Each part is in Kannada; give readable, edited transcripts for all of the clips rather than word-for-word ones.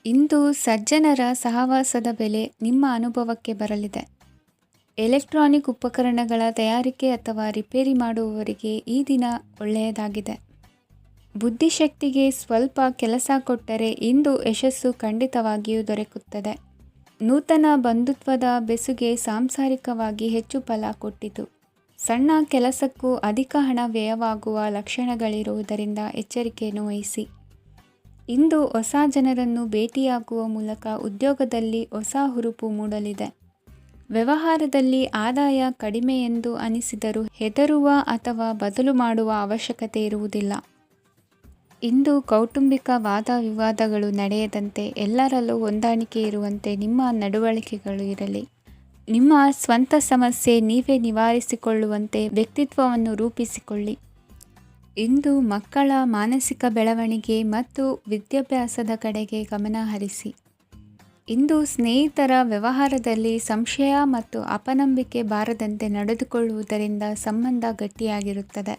ಇಂದು ಸಜ್ಜನರ ಸಹವಾಸದ ಬೆಲೆ ನಿಮ್ಮ ಅನುಭವಕ್ಕೆ ಬರಲಿದೆ. ಎಲೆಕ್ಟ್ರಾನಿಕ್ ಉಪಕರಣಗಳ ತಯಾರಿಕೆ ಅಥವಾ ರಿಪೇರಿ ಮಾಡುವವರಿಗೆ ಈ ದಿನ ಒಳ್ಳೆಯದಾಗಿದೆ. ಬುದ್ಧಿಶಕ್ತಿಗೆ ಸ್ವಲ್ಪ ಕೆಲಸ ಕೊಟ್ಟರೆ ಇಂದು ಯಶಸ್ಸು ಖಂಡಿತವಾಗಿಯೂ ದೊರಕುತ್ತದೆ. ನೂತನ ಬಂಧುತ್ವದ ಬೆಸುಗೆ ಸಾಂಸಾರಿಕವಾಗಿ ಹೆಚ್ಚು ಫಲ ಕೊಟ್ಟಿತು. ಸಣ್ಣ ಕೆಲಸಕ್ಕೂ ಅಧಿಕ ಹಣ ವ್ಯಯವಾಗುವ ಲಕ್ಷಣಗಳಿರುವುದರಿಂದ ಎಚ್ಚರಿಕೆಯನ್ನು ವಹಿಸಿ. ಇಂದು ಹೊಸ ಜನರನ್ನು ಭೇಟಿಯಾಗುವ ಮೂಲಕ ಉದ್ಯೋಗದಲ್ಲಿ ಹೊಸ ಹುರುಪು ಮೂಡಲಿದೆ. ವ್ಯವಹಾರದಲ್ಲಿ ಆದಾಯ ಕಡಿಮೆ ಎಂದು ಅನಿಸಿದರೂ ಹೆದರುವ ಅಥವಾ ಬದಲು ಮಾಡುವ ಅವಶ್ಯಕತೆ ಇರುವುದಿಲ್ಲ. ಇಂದು ಕೌಟುಂಬಿಕ ವಾದ ವಿವಾದಗಳು ನಡೆಯದಂತೆ ಎಲ್ಲರಲ್ಲೂ ಹೊಂದಾಣಿಕೆ ಇರುವಂತೆ ನಿಮ್ಮ ನಡವಳಿಕೆಗಳು ಇರಲಿ. ನಿಮ್ಮ ಸ್ವಂತ ಸಮಸ್ಯೆ ನೀವೇ ನಿವಾರಿಸಿಕೊಳ್ಳುವಂತೆ ವ್ಯಕ್ತಿತ್ವವನ್ನು ರೂಪಿಸಿಕೊಳ್ಳಿ. ಇಂದು ಮಕ್ಕಳ ಮಾನಸಿಕ ಬೆಳವಣಿಗೆ ಮತ್ತು ವಿದ್ಯಾಭ್ಯಾಸದ ಕಡೆಗೆ ಗಮನ ಹರಿಸಿ. ಇಂದು ಸ್ನೇಹಿತರ ವ್ಯವಹಾರದಲ್ಲಿ ಸಂಶಯ ಮತ್ತು ಅಪನಂಬಿಕೆ ಬಾರದಂತೆ ನಡೆದುಕೊಳ್ಳುವುದರಿಂದ ಸಂಬಂಧ ಗಟ್ಟಿಯಾಗಿರುತ್ತದೆ.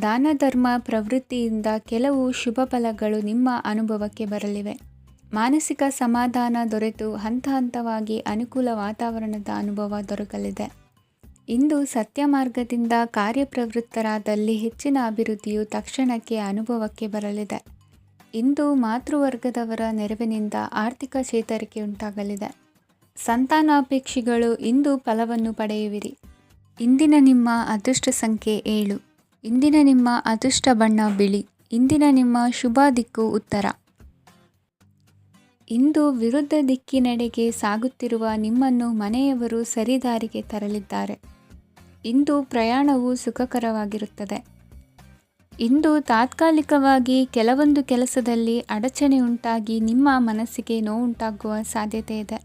ದಾನ ಧರ್ಮ ಪ್ರವೃತ್ತಿಯಿಂದ ಕೆಲವು ಶುಭ ಫಲಗಳು ನಿಮ್ಮ ಅನುಭವಕ್ಕೆ ಬರಲಿವೆ. ಮಾನಸಿಕ ಸಮಾಧಾನ ದೊರೆತು ಹಂತ ಹಂತವಾಗಿ ಅನುಕೂಲ ವಾತಾವರಣದ ಅನುಭವ ದೊರಕಲಿದೆ. ಇಂದು ಸತ್ಯ ಮಾರ್ಗದಿಂದ ಕಾರ್ಯಪ್ರವೃತ್ತರಾದಲ್ಲಿ ಹೆಚ್ಚಿನ ಅಭಿವೃದ್ಧಿಯು ತಕ್ಷಣಕ್ಕೆ ಅನುಭವಕ್ಕೆ ಬರಲಿದೆ. ಇಂದು ಮಾತೃವರ್ಗದವರ ನೆರವಿನಿಂದ ಆರ್ಥಿಕ ಚೇತರಿಕೆ ಉಂಟಾಗಲಿದೆ. ಸಂತಾನಾಪೇಕ್ಷಿಗಳು ಇಂದು ಫಲವನ್ನು ಪಡೆಯುವಿರಿ. ಇಂದಿನ ನಿಮ್ಮ ಅದೃಷ್ಟ ಸಂಖ್ಯೆ 7. ಇಂದಿನ ನಿಮ್ಮ ಅದೃಷ್ಟ ಬಣ್ಣ ಬಿಳಿ. ಇಂದಿನ ನಿಮ್ಮ ಶುಭ ದಿಕ್ಕು ಉತ್ತರ. ಇಂದು ವಿರುದ್ಧ ದಿಕ್ಕಿನೆಡೆಗೆ ಸಾಗುತ್ತಿರುವ ನಿಮ್ಮನ್ನು ಮನೆಯವರು ಸರಿದಾರಿಗೆ ತರಲಿದ್ದಾರೆ. ಇಂದು ಪ್ರಯಾಣವು ಸುಖಕರವಾಗಿರುತ್ತದೆ. ಇಂದು ತಾತ್ಕಾಲಿಕವಾಗಿ ಕೆಲವೊಂದು ಕೆಲಸದಲ್ಲಿ ಅಡಚಣೆ ಉಂಟಾಗಿ ನಿಮ್ಮ ಮನಸ್ಸಿಗೆ ನೋವುಂಟಾಗುವ ಸಾಧ್ಯತೆ ಇದೆ.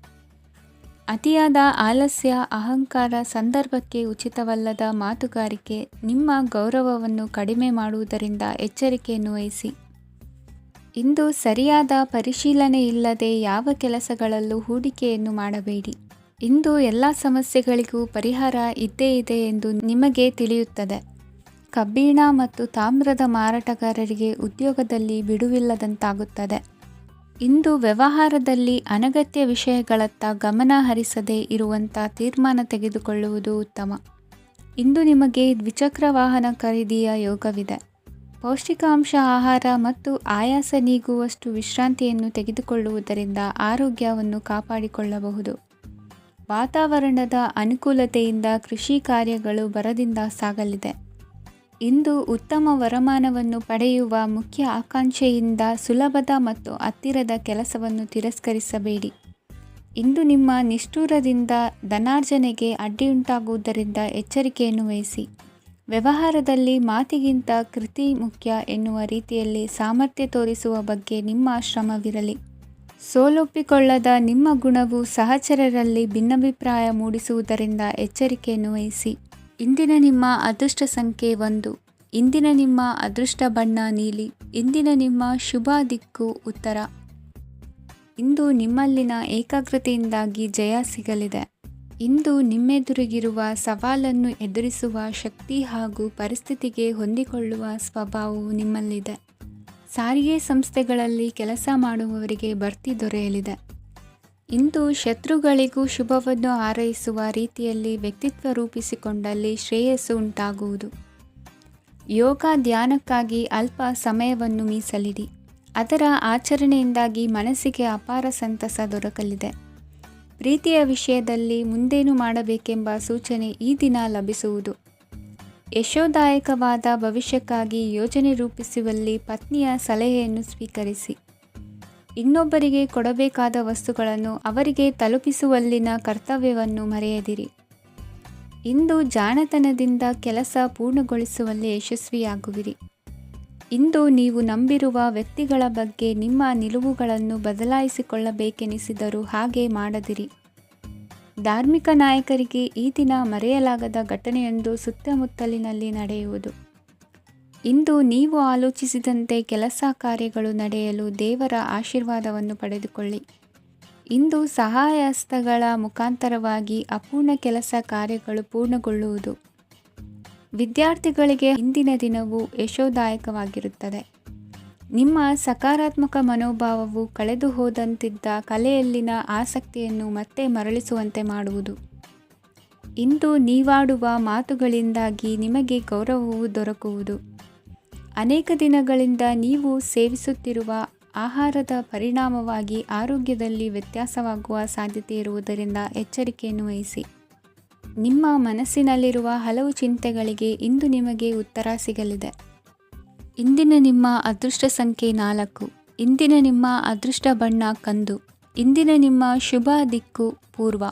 ಅತಿಯಾದ ಆಲಸ್ಯ, ಅಹಂಕಾರ, ಸಂದರ್ಭಕ್ಕೆ ಉಚಿತವಲ್ಲದ ಮಾತುಗಾರಿಕೆ ನಿಮ್ಮ ಗೌರವವನ್ನು ಕಡಿಮೆ ಮಾಡುವುದರಿಂದ ಎಚ್ಚರಿಕೆಯನ್ನು ವಹಿಸಿ. ಇಂದು ಸರಿಯಾದ ಪರಿಶೀಲನೆ ಇಲ್ಲದೆ ಯಾವ ಕೆಲಸಗಳಲ್ಲೂ ಹೂಡಿಕೆಯನ್ನು ಮಾಡಬೇಡಿ. ಇಂದು ಎಲ್ಲ ಸಮಸ್ಯೆಗಳಿಗೂ ಪರಿಹಾರ ಇದ್ದೇ ಇದೆ ಎಂದು ನಿಮಗೆ ತಿಳಿಯುತ್ತದೆ. ಕಬ್ಬಿಣ ಮತ್ತು ತಾಮ್ರದ ಮಾರಾಟಗಾರರಿಗೆ ಉದ್ಯೋಗದಲ್ಲಿ ಬಿಡುವಿಲ್ಲದಂತಾಗುತ್ತದೆ. ಇಂದು ವ್ಯವಹಾರದಲ್ಲಿ ಅನಗತ್ಯ ವಿಷಯಗಳತ್ತ ಗಮನ ಹರಿಸದೇ ಇರುವಂಥ ತೀರ್ಮಾನ ತೆಗೆದುಕೊಳ್ಳುವುದು ಉತ್ತಮ. ಇಂದು ನಿಮಗೆ ದ್ವಿಚಕ್ರ ವಾಹನ ಖರೀದಿಯ ಯೋಗವಿದೆ. ಪೌಷ್ಟಿಕಾಂಶ ಆಹಾರ ಮತ್ತು ಆಯಾಸ ನೀಗುವಷ್ಟು ವಿಶ್ರಾಂತಿಯನ್ನು ತೆಗೆದುಕೊಳ್ಳುವುದರಿಂದ ಆರೋಗ್ಯವನ್ನು ಕಾಪಾಡಿಕೊಳ್ಳಬಹುದು. ವಾತಾವರಣದ ಅನುಕೂಲತೆಯಿಂದ ಕೃಷಿ ಕಾರ್ಯಗಳು ಭರದಿಂದ ಸಾಗಲಿದೆ. ಇಂದು ಉತ್ತಮ ವರಮಾನವನ್ನು ಪಡೆಯುವ ಮುಖ್ಯ ಆಕಾಂಕ್ಷೆಯಿಂದ ಸುಲಭದ ಮತ್ತು ಹತ್ತಿರದ ಕೆಲಸವನ್ನು ತಿರಸ್ಕರಿಸಬೇಡಿ. ಇಂದು ನಿಮ್ಮ ನಿಷ್ಠುರದಿಂದ ಧನಾರ್ಜನೆಗೆ ಅಡ್ಡಿಯುಂಟಾಗುವುದರಿಂದ ಎಚ್ಚರಿಕೆಯನ್ನು ವಹಿಸಿ. ವ್ಯವಹಾರದಲ್ಲಿ ಮಾತಿಗಿಂತ ಕೃತಿ ಮುಖ್ಯ ಎನ್ನುವ ರೀತಿಯಲ್ಲಿ ಸಾಮರ್ಥ್ಯ ತೋರಿಸುವ ಬಗ್ಗೆ ನಿಮ್ಮ ಶ್ರಮವಿರಲಿ. ಸೋಲೊಪ್ಪಿಕೊಳ್ಳದ ನಿಮ್ಮ ಗುಣವು ಸಹಚರರಲ್ಲಿ ಭಿನ್ನಾಭಿಪ್ರಾಯ ಮೂಡಿಸುವುದರಿಂದ ಎಚ್ಚರಿಕೆಯನ್ನು ವಹಿಸಿ. ಇಂದಿನ ನಿಮ್ಮ ಅದೃಷ್ಟ ಸಂಖ್ಯೆ 1. ಇಂದಿನ ನಿಮ್ಮ ಅದೃಷ್ಟ ಬಣ್ಣ ನೀಲಿ. ಇಂದಿನ ನಿಮ್ಮ ಶುಭ ದಿಕ್ಕು ಉತ್ತರ. ಇಂದು ನಿಮ್ಮಲ್ಲಿನ ಏಕಾಗ್ರತೆಯಿಂದಾಗಿ ಜಯ ಸಿಗಲಿದೆ. ಇಂದು ನಿಮ್ಮೆದುರಿಗಿರುವ ಸವಾಲನ್ನು ಎದುರಿಸುವ ಶಕ್ತಿ ಹಾಗೂ ಪರಿಸ್ಥಿತಿಗೆ ಹೊಂದಿಕೊಳ್ಳುವ ಸ್ವಭಾವವು ನಿಮ್ಮಲ್ಲಿದೆ. ಸಾರಿಗೆ ಸಂಸ್ಥೆಗಳಲ್ಲಿ ಕೆಲಸ ಮಾಡುವವರಿಗೆ ಬಡ್ತಿ ದೊರೆಯಲಿದೆ. ಇಂದು ಶತ್ರುಗಳಿಗೂ ಶುಭವನ್ನು ಹಾರೈಸುವ ರೀತಿಯಲ್ಲಿ ವ್ಯಕ್ತಿತ್ವ ರೂಪಿಸಿಕೊಂಡಲ್ಲಿ ಶ್ರೇಯಸ್ಸು ಉಂಟಾಗುವುದು. ಯೋಗ ಧ್ಯಾನಕ್ಕಾಗಿ ಅಲ್ಪ ಸಮಯವನ್ನು ಮೀಸಲಿಡಿ. ಅದರ ಆಚರಣೆಯಿಂದಾಗಿ ಮನಸ್ಸಿಗೆ ಅಪಾರ ಸಂತಸ ದೊರಕಲಿದೆ. ಪ್ರೀತಿಯ ವಿಷಯದಲ್ಲಿ ಮುಂದೇನು ಮಾಡಬೇಕೆಂಬ ಸೂಚನೆ ಈ ದಿನ ಲಭಿಸುವುದು. ಯಶೋದಾಯಕವಾದ ಭವಿಷ್ಯಕ್ಕಾಗಿ ಯೋಜನೆ ರೂಪಿಸುವಲ್ಲಿ ಪತ್ನಿಯ ಸಲಹೆಯನ್ನು ಸ್ವೀಕರಿಸಿ. ಇನ್ನೊಬ್ಬರಿಗೆ ಕೊಡಬೇಕಾದ ವಸ್ತುಗಳನ್ನು ಅವರಿಗೆ ತಲುಪಿಸುವಲ್ಲಿನ ಕರ್ತವ್ಯವನ್ನು ಮರೆಯದಿರಿ. ಇಂದು ಜಾಣತನದಿಂದ ಕೆಲಸ ಪೂರ್ಣಗೊಳಿಸುವಲ್ಲಿ ಯಶಸ್ವಿಯಾಗುವಿರಿ. ಇಂದು ನೀವು ನಂಬಿರುವ ವ್ಯಕ್ತಿಗಳ ಬಗ್ಗೆ ನಿಮ್ಮ ನಿಲುವುಗಳನ್ನು ಬದಲಾಯಿಸಿಕೊಳ್ಳಬೇಕೆನಿಸಿದರೂ ಹಾಗೆ ಮಾಡದಿರಿ. ಧಾರ್ಮಿಕ ನಾಯಕರಿಗೆ ಈ ದಿನ ಮರೆಯಲಾಗದ ಘಟನೆಯೊಂದು ಸುತ್ತಮುತ್ತಲಿನಲ್ಲಿ ನಡೆಯುವುದು. ಇಂದು ನೀವು ಆಲೋಚಿಸಿದಂತೆ ಕೆಲಸ ಕಾರ್ಯಗಳು ನಡೆಯಲು ದೇವರ ಆಶೀರ್ವಾದವನ್ನು ಪಡೆದುಕೊಳ್ಳಿ. ಇಂದು ಸಹಾಯ ಹಸ್ತಗಳ ಮುಖಾಂತರವಾಗಿ ಅಪೂರ್ಣ ಕೆಲಸ ಕಾರ್ಯಗಳು ಪೂರ್ಣಗೊಳ್ಳುವುದು. ವಿದ್ಯಾರ್ಥಿಗಳಿಗೆ ಇಂದಿನ ದಿನವು ಯಶೋದಾಯಕವಾಗಿರುತ್ತದೆ. ನಿಮ್ಮ ಸಕಾರಾತ್ಮಕ ಮನೋಭಾವವು ಕಳೆದು ಹೋದಂತಿದ್ದ ಕಲೆಯಲ್ಲಿನ ಆಸಕ್ತಿಯನ್ನು ಮತ್ತೆ ಮರಳಿಸುವಂತೆ ಮಾಡುವುದು. ಇಂದು ನೀವಾಡುವ ಮಾತುಗಳಿಂದಾಗಿ ನಿಮಗೆ ಗೌರವವು ದೊರಕುವುದು. ಅನೇಕ ದಿನಗಳಿಂದ ನೀವು ಸೇವಿಸುತ್ತಿರುವ ಆಹಾರದ ಪರಿಣಾಮವಾಗಿ ಆರೋಗ್ಯದಲ್ಲಿ ವ್ಯತ್ಯಾಸವಾಗುವ ಸಾಧ್ಯತೆ ಇರುವುದರಿಂದ ಎಚ್ಚರಿಕೆಯನ್ನು ವಹಿಸಿ. ನಿಮ್ಮ ಮನಸ್ಸಿನಲ್ಲಿರುವ ಹಲವು ಚಿಂತೆಗಳಿಗೆ ಇಂದು ನಿಮಗೆ ಉತ್ತರ ಸಿಗಲಿದೆ. ಇಂದಿನ ನಿಮ್ಮ ಅದೃಷ್ಟ ಸಂಖ್ಯೆ 4. ಇಂದಿನ ನಿಮ್ಮ ಅದೃಷ್ಟ ಬಣ್ಣ ಕಂದು. ಇಂದಿನ ನಿಮ್ಮ ಶುಭ ದಿಕ್ಕು ಪೂರ್ವ.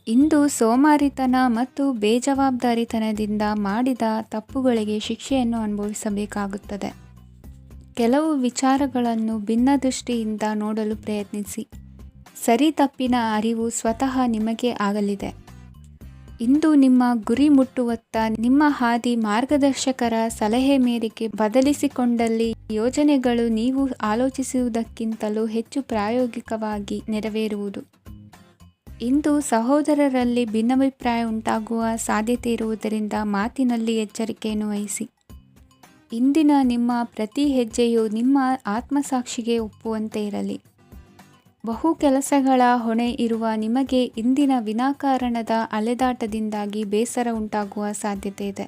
ಇಂದು ಸೋಮಾರಿತನ ಮತ್ತು ಬೇಜವಾಬ್ದಾರಿತನದಿಂದ ಮಾಡಿದ ತಪ್ಪುಗಳಿಗೆ ಶಿಕ್ಷೆಯನ್ನು ಅನುಭವಿಸಬೇಕಾಗುತ್ತದೆ. ಕೆಲವು ವಿಚಾರಗಳನ್ನು ಭಿನ್ನ ದೃಷ್ಟಿಯಿಂದ ನೋಡಲು ಪ್ರಯತ್ನಿಸಿ. ಸರಿ ತಪ್ಪಿನ ಅರಿವು ಸ್ವತಃ ನಿಮಗೆ ಆಗಲಿದೆ. ಇಂದು ನಿಮ್ಮ ಗುರಿ ಮುಟ್ಟುವತ್ತ ನಿಮ್ಮ ಹಾದಿ ಮಾರ್ಗದರ್ಶಕರ ಸಲಹೆ ಮೇರೆಗೆ ಬದಲಿಸಿಕೊಂಡಲ್ಲಿ ಯೋಜನೆಗಳು ನೀವು ಆಲೋಚಿಸುವುದಕ್ಕಿಂತಲೂ ಹೆಚ್ಚು ಪ್ರಾಯೋಗಿಕವಾಗಿ ನೆರವೇರುವುದು. ಇಂದು ಸಹೋದರರಲ್ಲಿ ಭಿನ್ನಾಭಿಪ್ರಾಯ ಉಂಟಾಗುವ ಸಾಧ್ಯತೆ ಇರುವುದರಿಂದ ಮಾತಿನಲ್ಲಿ ಎಚ್ಚರಿಕೆಯನ್ನು ವಹಿಸಿ. ಇಂದಿನ ನಿಮ್ಮ ಪ್ರತಿ ಹೆಜ್ಜೆಯು ನಿಮ್ಮ ಆತ್ಮಸಾಕ್ಷಿಗೆ ಒಪ್ಪುವಂತೆ ಇರಲಿ. ಬಹು ಕೆಲಸಗಳ ಹೊಣೆ ಇರುವ ನಿಮಗೆ ಇಂದಿನ ವಿನಾಕಾರಣದ ಅಲೆದಾಟದಿಂದಾಗಿ ಬೇಸರ ಉಂಟಾಗುವ ಸಾಧ್ಯತೆ ಇದೆ.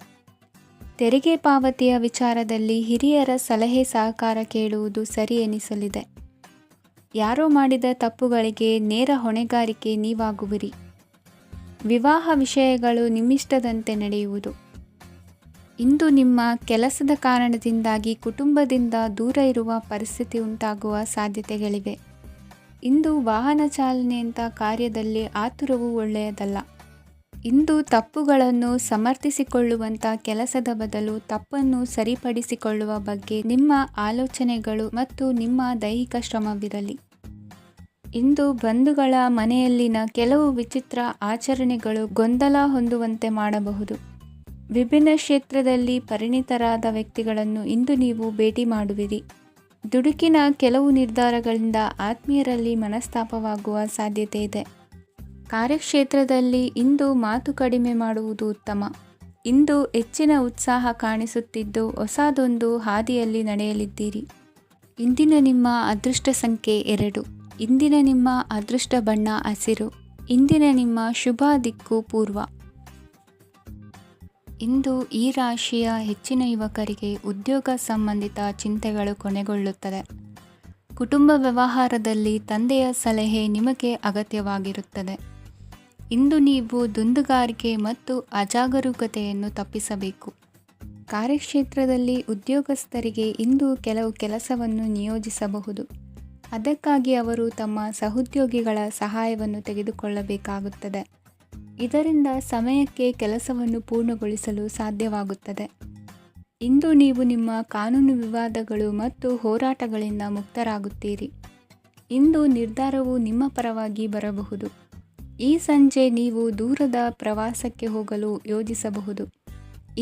ತೆರಿಗೆ ಪಾವತಿಯ ವಿಚಾರದಲ್ಲಿ ಹಿರಿಯರ ಸಲಹೆ ಸಹಕಾರ ಕೇಳುವುದು ಸರಿ ಎನಿಸಲಿದೆ. ಯಾರೋ ಮಾಡಿದ ತಪ್ಪುಗಳಿಗೆ ನೇರ ಹೊಣೆಗಾರಿಕೆ ನೀವಾಗುವಿರಿ. ವಿವಾಹ ವಿಷಯಗಳು ನಿಮ್ಮಿಷ್ಟದಂತೆ ನಡೆಯುವುದು. ಇಂದು ನಿಮ್ಮ ಕೆಲಸದ ಕಾರಣದಿಂದಾಗಿ ಕುಟುಂಬದಿಂದ ದೂರ ಇರುವ ಪರಿಸ್ಥಿತಿ ಉಂಟಾಗುವ ಸಾಧ್ಯತೆಗಳಿವೆ. ಇಂದು ವಾಹನ ಚಾಲನೆಯಂಥ ಕಾರ್ಯದಲ್ಲಿ ಆತುರವು ಒಳ್ಳೆಯದಲ್ಲ. ಇಂದು ತಪ್ಪುಗಳನ್ನು ಸಮರ್ಥಿಸಿಕೊಳ್ಳುವಂಥ ಕೆಲಸದ ಬದಲು ತಪ್ಪನ್ನು ಸರಿಪಡಿಸಿಕೊಳ್ಳುವ ಬಗ್ಗೆ ನಿಮ್ಮ ಆಲೋಚನೆಗಳು ಮತ್ತು ನಿಮ್ಮ ದೈಹಿಕ ಶ್ರಮವಿರಲಿ. ಇಂದು ಬಂಧುಗಳ ಮನೆಯಲ್ಲಿನ ಕೆಲವು ವಿಚಿತ್ರ ಆಚರಣೆಗಳು ಗೊಂದಲ ಹೊಂದುವಂತೆ ಮಾಡಬಹುದು. ವಿಭಿನ್ನ ಕ್ಷೇತ್ರದಲ್ಲಿ ಪರಿಣಿತರಾದ ವ್ಯಕ್ತಿಗಳನ್ನು ಇಂದು ನೀವು ಭೇಟಿ ಮಾಡುವಿರಿ. ದುಡುಕಿನ ಕೆಲವು ನಿರ್ಧಾರಗಳಿಂದ ಆತ್ಮೀಯರಲ್ಲಿ ಮನಸ್ತಾಪವಾಗುವ ಸಾಧ್ಯತೆ ಇದೆ. ಕಾರ್ಯಕ್ಷೇತ್ರದಲ್ಲಿ ಇಂದು ಮಾತು ಕಡಿಮೆ ಮಾಡುವುದು ಉತ್ತಮ. ಇಂದು ಹೆಚ್ಚಿನ ಉತ್ಸಾಹ ಕಾಣಿಸುತ್ತಿದ್ದು ಹೊಸದೊಂದು ಹಾದಿಯಲ್ಲಿ ನಡೆಯಲಿದ್ದೀರಿ. ಇಂದಿನ ನಿಮ್ಮ ಅದೃಷ್ಟ ಸಂಖ್ಯೆ 2. ಇಂದಿನ ನಿಮ್ಮ ಅದೃಷ್ಟ ಬಣ್ಣ ಹಸಿರು. ಇಂದಿನ ನಿಮ್ಮ ಶುಭ ದಿಕ್ಕು ಪೂರ್ವ. ಇಂದು ಈ ರಾಶಿಯ ಹೆಚ್ಚಿನ ಯುವಕರಿಗೆ ಉದ್ಯೋಗ ಸಂಬಂಧಿತ ಚಿಂತೆಗಳು ಕೊನೆಗೊಳ್ಳುತ್ತದೆ. ಕುಟುಂಬ ವ್ಯವಹಾರದಲ್ಲಿ ತಂದೆಯ ಸಲಹೆ ನಿಮಗೆ ಅಗತ್ಯವಾಗಿರುತ್ತದೆ. ಇಂದು ನೀವು ದುಂದುಗಾರಿಕೆ ಮತ್ತು ಅಜಾಗರೂಕತೆಯನ್ನು ತಪ್ಪಿಸಬೇಕು. ಕಾರ್ಯಕ್ಷೇತ್ರದಲ್ಲಿ ಉದ್ಯೋಗಸ್ಥರಿಗೆ ಇಂದು ಕೆಲವು ಕೆಲಸವನ್ನು ನಿಯೋಜಿಸಬಹುದು. ಅದಕ್ಕಾಗಿ ಅವರು ತಮ್ಮ ಸಹೋದ್ಯೋಗಿಗಳ ಸಹಾಯವನ್ನು ತೆಗೆದುಕೊಳ್ಳಬೇಕಾಗುತ್ತದೆ. ಇದರಿಂದ ಸಮಯಕ್ಕೆ ಕೆಲಸವನ್ನು ಪೂರ್ಣಗೊಳಿಸಲು ಸಾಧ್ಯವಾಗುತ್ತದೆ. ಇಂದು ನೀವು ನಿಮ್ಮ ಕಾನೂನು ವಿವಾದಗಳು ಮತ್ತು ಹೋರಾಟಗಳಿಂದ ಮುಕ್ತರಾಗುತ್ತೀರಿ. ಇಂದು ನಿರ್ಧಾರವು ನಿಮ್ಮ ಪರವಾಗಿ ಬರಬಹುದು. ಈ ಸಂಜೆ ನೀವು ದೂರದ ಪ್ರವಾಸಕ್ಕೆ ಹೋಗಲು ಯೋಜಿಸಬಹುದು.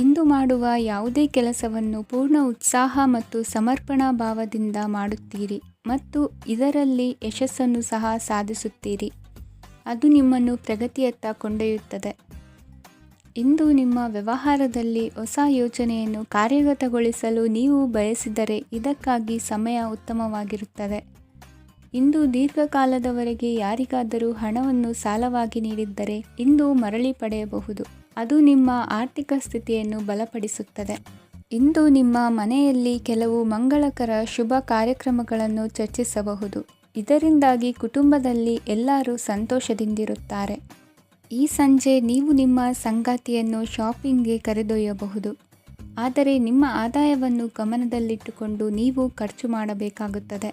ಇಂದು ಮಾಡುವ ಯಾವುದೇ ಕೆಲಸವನ್ನು ಪೂರ್ಣ ಉತ್ಸಾಹ ಮತ್ತು ಸಮರ್ಪಣಾ ಭಾವದಿಂದ ಮಾಡುತ್ತೀರಿ ಮತ್ತು ಇದರಲ್ಲಿ ಯಶಸ್ಸನ್ನು ಸಹ ಸಾಧಿಸುತ್ತೀರಿ. ಅದು ನಿಮ್ಮನ್ನು ಪ್ರಗತಿಯತ್ತ ಕೊಂಡೊಯ್ಯುತ್ತದೆ. ಇಂದು ನಿಮ್ಮ ವ್ಯವಹಾರದಲ್ಲಿ ಹೊಸ ಯೋಜನೆಯನ್ನು ಕಾರ್ಯಗತಗೊಳಿಸಲು ನೀವು ಬಯಸಿದರೆ ಇದಕ್ಕಾಗಿ ಸಮಯ ಉತ್ತಮವಾಗಿರುತ್ತದೆ. ಇಂದು ದೀರ್ಘಕಾಲದವರೆಗೆ ಯಾರಿಗಾದರೂ ಹಣವನ್ನು ಸಾಲವಾಗಿ ನೀಡಿದ್ದರೆ ಇಂದು ಮರಳಿ ಪಡೆಯಬಹುದು. ಅದು ನಿಮ್ಮ ಆರ್ಥಿಕ ಸ್ಥಿತಿಯನ್ನು ಬಲಪಡಿಸುತ್ತದೆ. ಇಂದು ನಿಮ್ಮ ಮನೆಯಲ್ಲಿ ಕೆಲವು ಮಂಗಳಕರ ಶುಭ ಕಾರ್ಯಕ್ರಮಗಳನ್ನು ಚರ್ಚಿಸಬಹುದು. ಇದರಿಂದಾಗಿ ಕುಟುಂಬದಲ್ಲಿ ಎಲ್ಲರೂ ಸಂತೋಷದಿಂದಿರುತ್ತಾರೆ. ಈ ಸಂಜೆ ನೀವು ನಿಮ್ಮ ಸಂಗಾತಿಯನ್ನು ಶಾಪಿಂಗ್ಗೆ ಕರೆದೊಯ್ಯಬಹುದು. ಆದರೆ ನಿಮ್ಮ ಆದಾಯವನ್ನು ಗಮನದಲ್ಲಿಟ್ಟುಕೊಂಡು ನೀವು ಖರ್ಚು ಮಾಡಬೇಕಾಗುತ್ತದೆ.